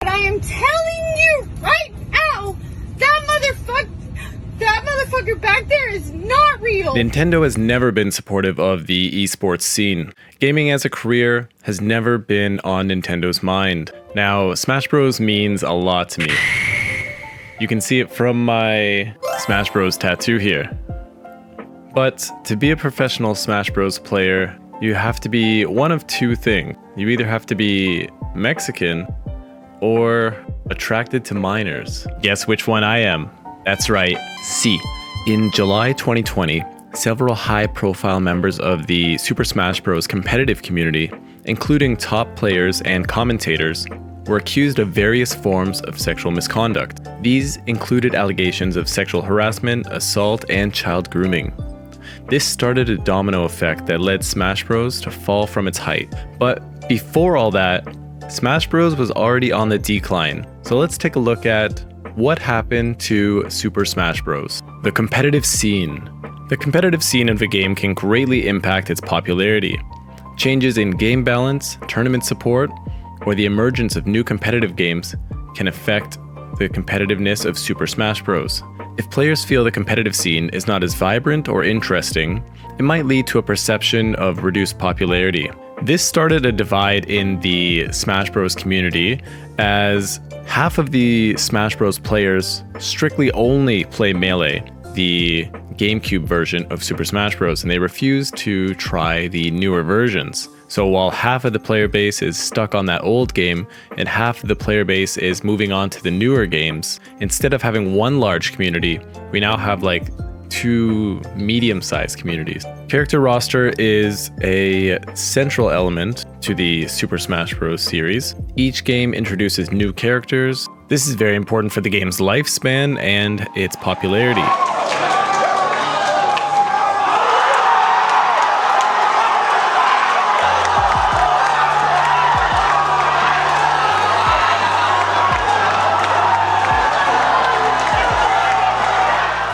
But I am telling you right now, that motherfucker back there is not real. Nintendo has never been supportive of the esports scene. Gaming as a career has never been on Nintendo's mind. Now, Smash Bros means a lot to me. You can see it from my Smash Bros tattoo here. But to be a professional Smash Bros player, you have to be one of two things. You either have to be Mexican or attracted to minors. Guess which one I am? That's right, C. In July 2020, several high-profile members of the Super Smash Bros. Competitive community, including top players and commentators, were accused of various forms of sexual misconduct. These included allegations of sexual harassment, assault, and child grooming. This started a domino effect that led Smash Bros. To fall from its height. But before all that, Smash Bros. Was already on the decline. So let's take a look at what happened to Super Smash Bros. The competitive scene. The competitive scene of a game can greatly impact its popularity. Changes in game balance, tournament support, or the emergence of new competitive games can affect the competitiveness of Super Smash Bros. If players feel the competitive scene is not as vibrant or interesting, it might lead to a perception of reduced popularity. This started a divide in the Smash Bros. Community, as half of the Smash Bros. Players strictly only play Melee, the GameCube version of Super Smash Bros., and they refuse to try the newer versions. So while half of the player base is stuck on that old game and half of the player base is moving on to the newer games, instead of having one large community, we now have like two medium-sized communities. Character roster is a central element to the Super Smash Bros. Series. Each game introduces new characters. This is very important for the game's lifespan and its popularity.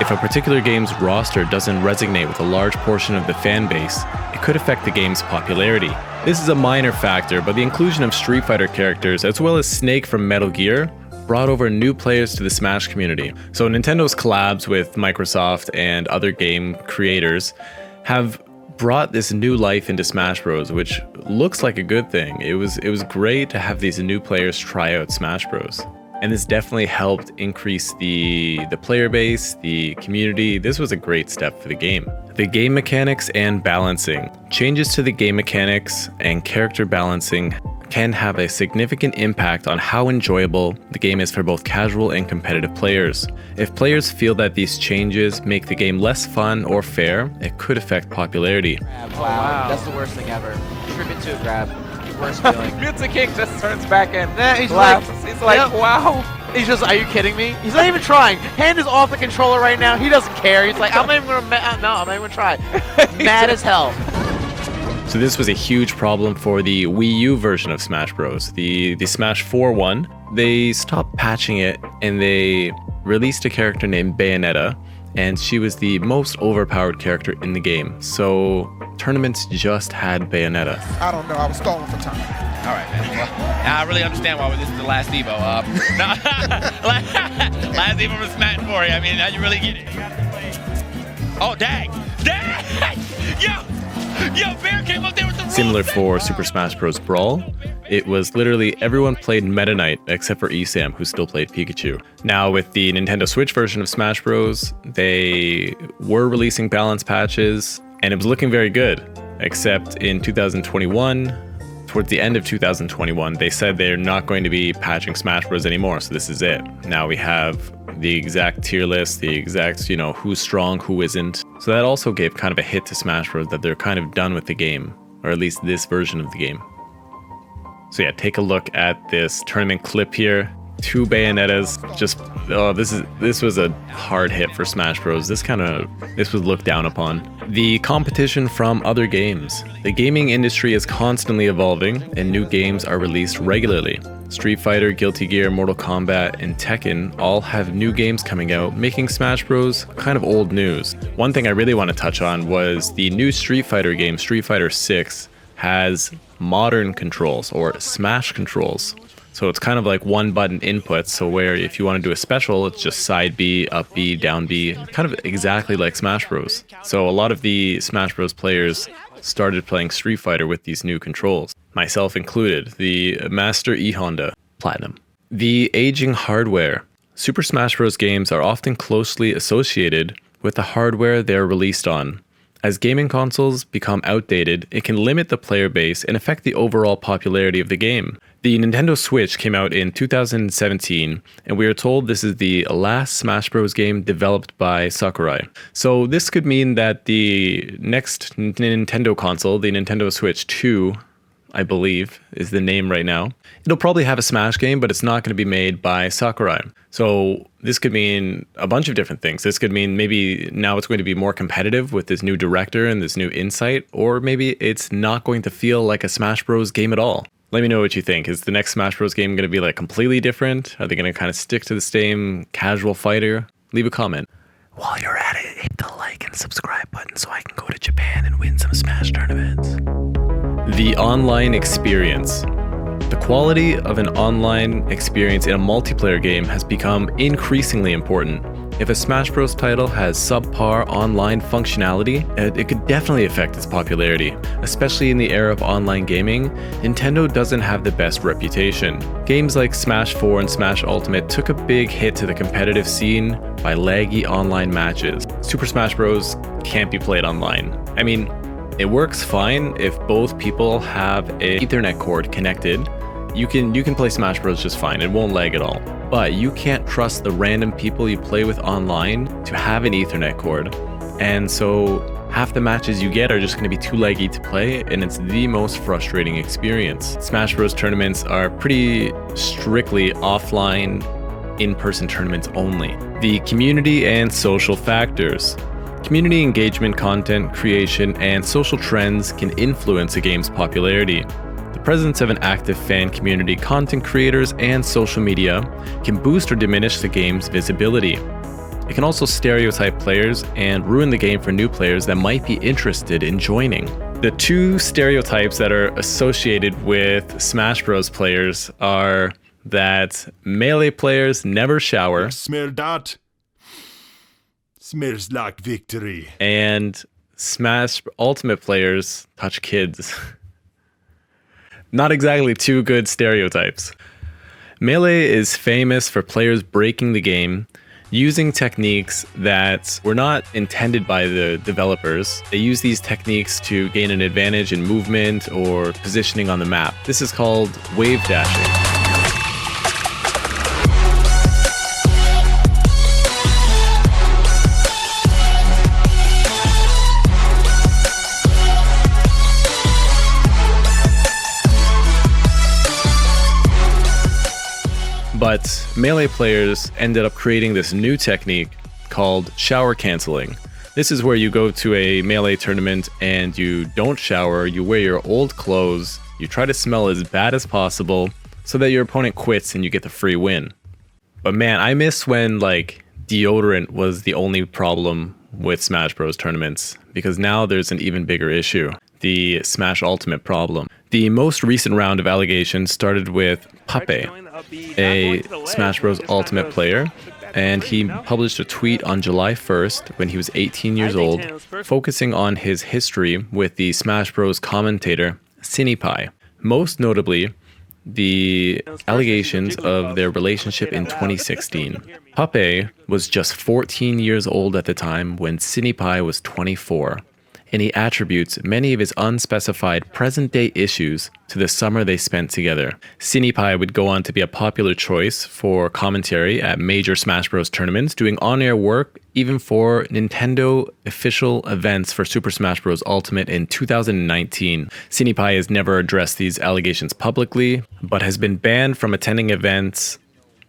If a particular game's roster doesn't resonate with a large portion of the fan base, it could affect the game's popularity. This is a minor factor, but the inclusion of Street Fighter characters, as well as Snake from Metal Gear, brought over new players to the Smash community. So Nintendo's collabs with Microsoft and other game creators have brought this new life into Smash Bros, which looks like a good thing. It was great to have these new players try out Smash Bros. And this definitely helped increase the player base, the community. This was a great step for the game. The game mechanics and balancing. Changes to the game mechanics and character balancing can have a significant impact on how enjoyable the game is for both casual and competitive players. If players feel that these changes make the game less fun or fair, it could affect popularity. Wow, that's the worst thing ever. Tribute to a grab. Worst feeling. Mutsa King just turns back in. Yeah, he's laughs. like, He's like, yep. wow. He's just, are you kidding me? He's not even trying. Hand is off the controller right now. He doesn't care. He's like, I'm not even gonna, no, I'm not even gonna try. Mad as hell. So this was a huge problem for the Wii U version of Smash Bros. The Smash 4 one. They stopped patching it and they released a character named Bayonetta, and she was the most overpowered character in the game. So tournaments just had Bayonetta. I don't know, I was stalling for time. All right, man. Well, I really understand why this is the last Evo. Last Evo was Smash 4. I mean, now you really get it. Oh, dang! Dang! Yo, Bear came up there with the rules. Similar for Super Smash Bros. Brawl, it was literally everyone played Meta Knight except for Esam, who still played Pikachu. Now with the Nintendo Switch version of Smash Bros., they were releasing balance patches, and it was looking very good, except in 2021, towards the end of 2021, they said they're not going to be patching Smash Bros. Anymore, so this is it. Now we have the exact tier list, the exact, who's strong, who isn't. So that also gave kind of a hit to Smash Bros. That they're kind of done with the game, or at least this version of the game. So yeah, take a look at this tournament clip here. 2 Bayonettas, just, this was a hard hit for Smash Bros. This was looked down upon. The competition from other games. The gaming industry is constantly evolving, and new games are released regularly. Street Fighter, Guilty Gear, Mortal Kombat, and Tekken all have new games coming out, making Smash Bros. Kind of old news. One thing I really want to touch on was the new Street Fighter game, Street Fighter 6, has modern controls, or Smash controls. So it's kind of like one button input. So where if you want to do a special, it's just side B, up B, down B, kind of exactly like Smash Bros. So a lot of the Smash Bros players started playing Street Fighter with these new controls, myself included, the Master E Honda Platinum. The aging hardware. Super Smash Bros. Games are often closely associated with the hardware they're released on. As gaming consoles become outdated, it can limit the player base and affect the overall popularity of the game. The Nintendo Switch came out in 2017, and we are told this is the last Smash Bros. Game developed by Sakurai. So this could mean that the next Nintendo console, the Nintendo Switch 2, I believe, is the name right now. It'll probably have a Smash game, but it's not going to be made by Sakurai. So this could mean a bunch of different things. This could mean maybe now it's going to be more competitive with this new director and this new insight, or maybe it's not going to feel like a Smash Bros. Game at all. Let me know what you think. Is the next Smash Bros. Game going to be like completely different? Are they going to kind of stick to the same casual fighter? Leave a comment. While you're at it, hit the like and subscribe button so I can go to Japan and win some Smash tournaments. The online experience. The quality of an online experience in a multiplayer game has become increasingly important. If a Smash Bros. Title has subpar online functionality, it could definitely affect its popularity. Especially in the era of online gaming, Nintendo doesn't have the best reputation. Games like Smash 4 and Smash Ultimate took a big hit to the competitive scene by laggy online matches. Super Smash Bros. Can't be played online. I mean, it works fine if both people have an Ethernet cord connected. You can play Smash Bros. Just fine. It won't lag at all. But you can't trust the random people you play with online to have an Ethernet cord. And so half the matches you get are just going to be too laggy to play, and it's the most frustrating experience. Smash Bros. Tournaments are pretty strictly offline, in-person tournaments only. The community and social factors. Community engagement, content creation, and social trends can influence a game's popularity. The presence of an active fan community, content creators, and social media can boost or diminish the game's visibility. It can also stereotype players and ruin the game for new players that might be interested in joining. The two stereotypes that are associated with Smash Bros. Players are that Melee players never shower. Smell that? Smells like victory. And Smash Ultimate players touch kids. Not exactly two good stereotypes. Melee is famous for players breaking the game, using techniques that were not intended by the developers. They use these techniques to gain an advantage in movement or positioning on the map. This is called wave dashing. But Melee players ended up creating this new technique called shower canceling. This is where you go to a Melee tournament and you don't shower, you wear your old clothes, you try to smell as bad as possible so that your opponent quits and you get the free win. But man, I miss when like deodorant was the only problem with Smash Bros. Tournaments, because now there's an even bigger issue. The Smash Ultimate problem. The most recent round of allegations started with Puppeh, a Smash Bros. Ultimate player, and he published a tweet on July 1st when he was 18 years old, focusing on his history with the Smash Bros. Commentator Cinnipie. Most notably, the allegations of their relationship in 2016. Puppeh was just 14 years old at the time when Cinnipie was 24. And he attributes many of his unspecified present-day issues to the summer they spent together. Cinnipie would go on to be a popular choice for commentary at major Smash Bros. Tournaments, doing on-air work even for Nintendo official events for Super Smash Bros. Ultimate in 2019. Cinnipie has never addressed these allegations publicly, but has been banned from attending events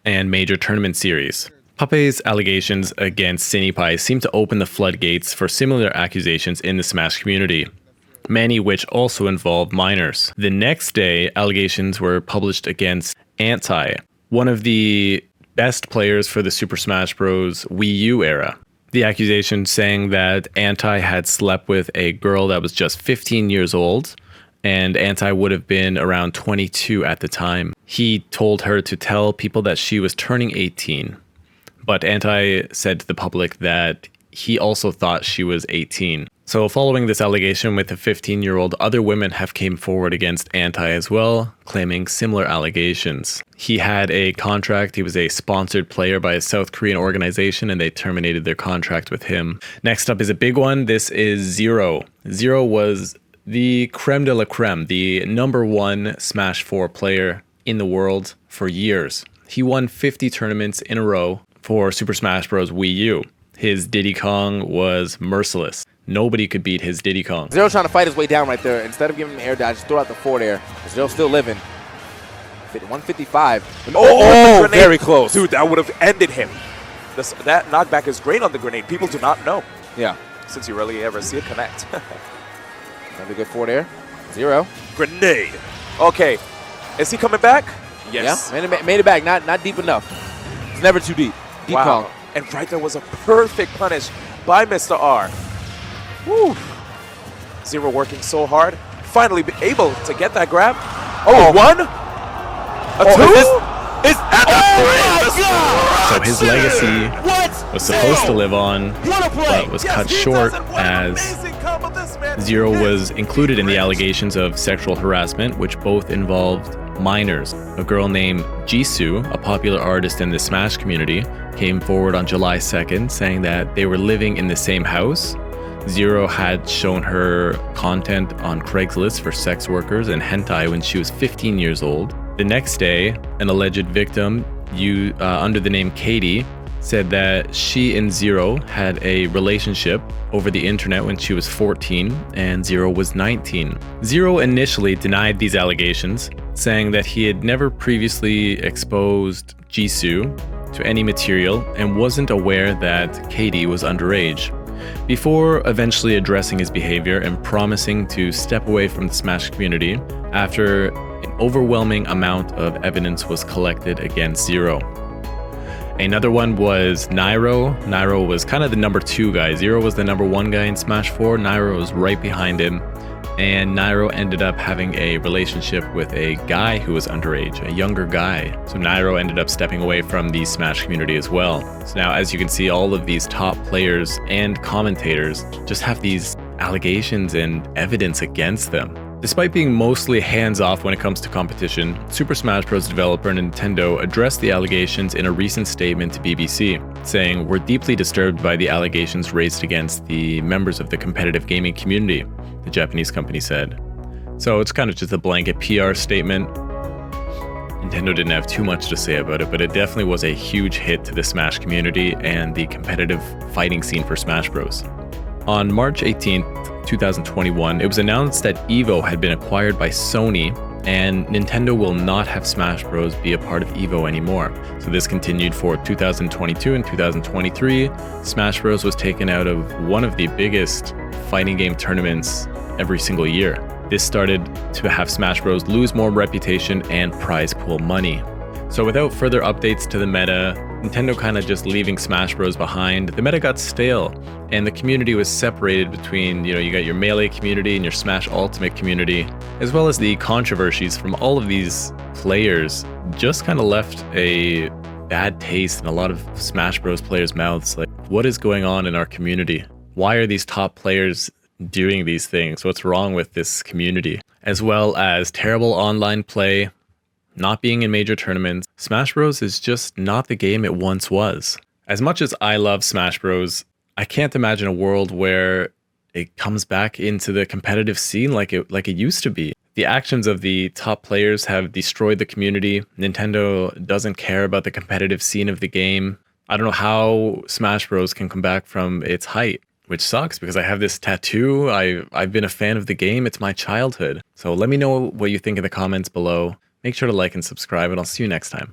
and major tournament series. Puppeh's allegations against Cinnipie seem to open the floodgates for similar accusations in the Smash community, many which also involve minors. The next day, allegations were published against Anti, one of the best players for the Super Smash Bros. Wii U era. The accusation saying that Anti had slept with a girl that was just 15 years old, and Anti would have been around 22 at the time. He told her to tell people that she was turning 18, but Anti said to the public that he also thought she was 18. So following this allegation with a 15-year-old, other women have came forward against Anti as well, claiming similar allegations. He had a contract. He was a sponsored player by a South Korean organization, and they terminated their contract with him. Next up is a big one. This is Zero. Zero was the creme de la creme, the #1 Smash 4 player in the world for years. He won 50 tournaments in a row for Super Smash Bros. Wii U. His Diddy Kong was merciless. Nobody could beat his Diddy Kong. Zero trying to fight his way down right there. Instead of giving him an air dodge, just throw out the forward air. Zero's still living. 155. Oh, very close. Dude, that would have ended him. That knockback is great on the grenade. People do not know. Yeah. Since you rarely ever see it connect. Another good forward air. Zero. Grenade. Okay. Is he coming back? Yes. Yeah, made it back. Not deep enough. It's never too deep. Deep Wow. Kong. And right there was a perfect punish by Mr. R. Woo. Zero working so hard. Finally be able to get that grab. Oh, one? A two? Is So his legacy was supposed to live on, but was cut short as Zero was included in the allegations of sexual harassment, which both involved minors. A girl named Jisoo, a popular artist in the Smash community, came forward on July 2nd saying that they were living in the same house. Zero had shown her content on Craigslist for sex workers and hentai when she was 15 years old. The next day, an alleged victim, under the name Katie, said that she and Zero had a relationship over the internet when she was 14 and Zero was 19. Zero initially denied these allegations, saying that he had never previously exposed Jisoo to any material and wasn't aware that Katie was underage, before eventually addressing his behavior and promising to step away from the Smash community after an overwhelming amount of evidence was collected against Zero. Another one was Nairo. Nairo was kind of the #2 guy. Zero was the #1 guy in Smash 4. Nairo was right behind him. And Nairo ended up having a relationship with a guy who was underage, a younger guy. So Nairo ended up stepping away from the Smash community as well. So now, as you can see, all of these top players and commentators just have these allegations and evidence against them. Despite being mostly hands-off when it comes to competition, Super Smash Bros. Developer Nintendo addressed the allegations in a recent statement to BBC, saying, "We're deeply disturbed by the allegations raised against the members of the competitive gaming community," the Japanese company said. So it's kind of just a blanket PR statement. Nintendo didn't have too much to say about it, but it definitely was a huge hit to the Smash community and the competitive fighting scene for Smash Bros. On March 18th, 2021, it was announced that EVO had been acquired by Sony, and Nintendo will not have Smash Bros. Be a part of EVO anymore. So this continued for 2022 and 2023. Smash Bros. Was taken out of one of the biggest fighting game tournaments every single year. This started to have Smash Bros. Lose more reputation and prize pool money. So without further updates to the meta, Nintendo kind of just leaving Smash Bros. Behind, the meta got stale, and the community was separated between, you got your Melee community and your Smash Ultimate community, as well as the controversies from all of these players just kind of left a bad taste in a lot of Smash Bros. Players' mouths. Like, what is going on in our community? Why are these top players doing these things? What's wrong with this community? As well as terrible online play, not being in major tournaments. Smash Bros. Is just not the game it once was. As much as I love Smash Bros., I can't imagine a world where it comes back into the competitive scene like it used to be. The actions of the top players have destroyed the community. Nintendo doesn't care about the competitive scene of the game. I don't know how Smash Bros. Can come back from its height, which sucks because I have this tattoo. I've been a fan of the game. It's my childhood. So let me know what you think in the comments below. Make sure to like and subscribe, and I'll see you next time.